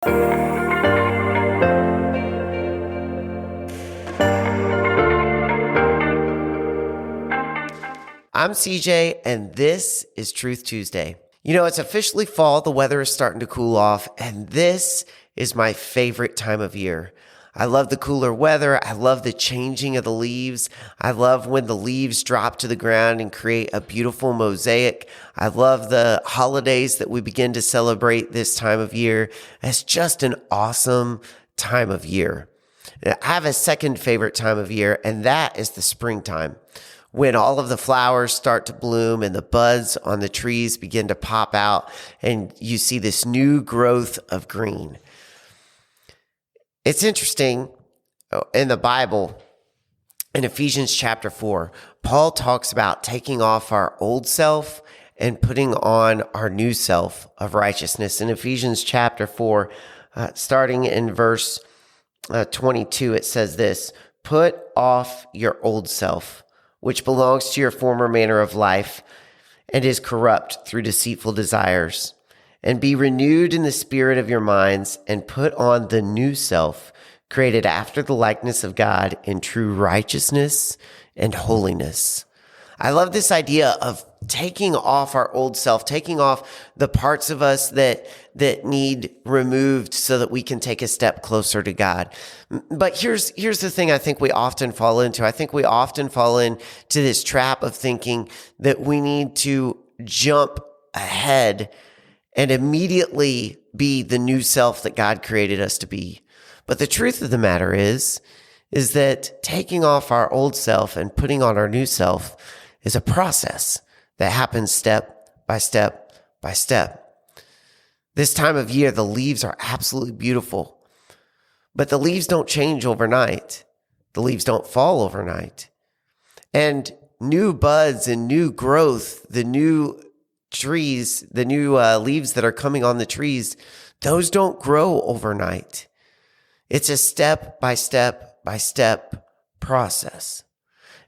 I'm CJ, and this is Truth Tuesday. You know, it's officially fall, the weather is starting to cool off, and this is my favorite time of year. I love the cooler weather. I love the changing of the leaves. I love when the leaves drop to the ground and create a beautiful mosaic. I love the holidays that we begin to celebrate this time of year. It's just an awesome time of year. I have a second favorite time of year, and that is the springtime, when all of the flowers start to bloom and the buds on the trees begin to pop out and you see this new growth of green. It's interesting, in the Bible, in Ephesians chapter 4, Paul talks about taking off our old self and putting on our new self of righteousness. In Ephesians chapter 4, starting in verse 22, it says this: "Put off your old self, which belongs to your former manner of life and is corrupt through deceitful desires. And be renewed in the spirit of your minds, and put on the new self, created after the likeness of God in true righteousness and holiness." I love this idea of taking off our old self, taking off the parts of us that need removed so that we can take a step closer to God. But here's the thing I think we often fall into. I think we often fall into this trap of thinking that we need to jump ahead and immediately be the new self that God created us to be. But the truth of the matter is that taking off our old self and putting on our new self is a process that happens step by step by step. This time of year, the leaves are absolutely beautiful, but the leaves don't change overnight. The leaves don't fall overnight. And new buds and new growth, the new trees, the new leaves that are coming on the trees, those don't grow overnight. It's a step by step by step process.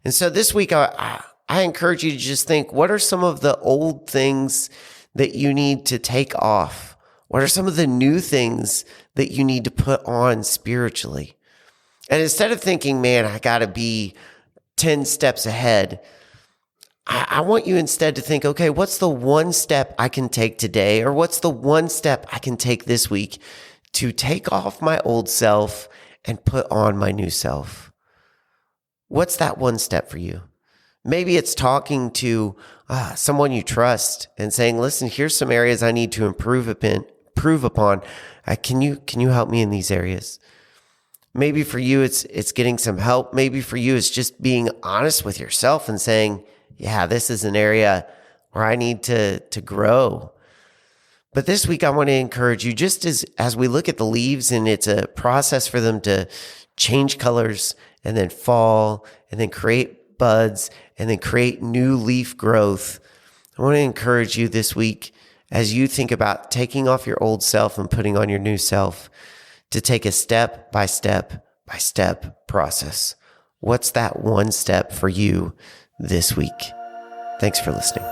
And so this week, I encourage you to just think, what are some of the old things that you need to take off? What are some of the new things that you need to put on spiritually? And instead of thinking, man, I got to be 10 steps ahead, I want you instead to think, okay, what's the one step I can take today? Or what's the one step I can take this week to take off my old self and put on my new self? What's that one step for you? Maybe it's talking to someone you trust and saying, listen, here's some areas I need to improve upon. Can you help me in these areas? Maybe for you, it's getting some help. Maybe for you, it's just being honest with yourself and saying, yeah, this is an area where I need to grow. But this week, I want to encourage you, just as we look at the leaves and it's a process for them to change colors and then fall and then create buds and then create new leaf growth. I want to encourage you this week, as you think about taking off your old self and putting on your new self, to take a step by step by step process. What's that one step for you this week? Thanks for listening.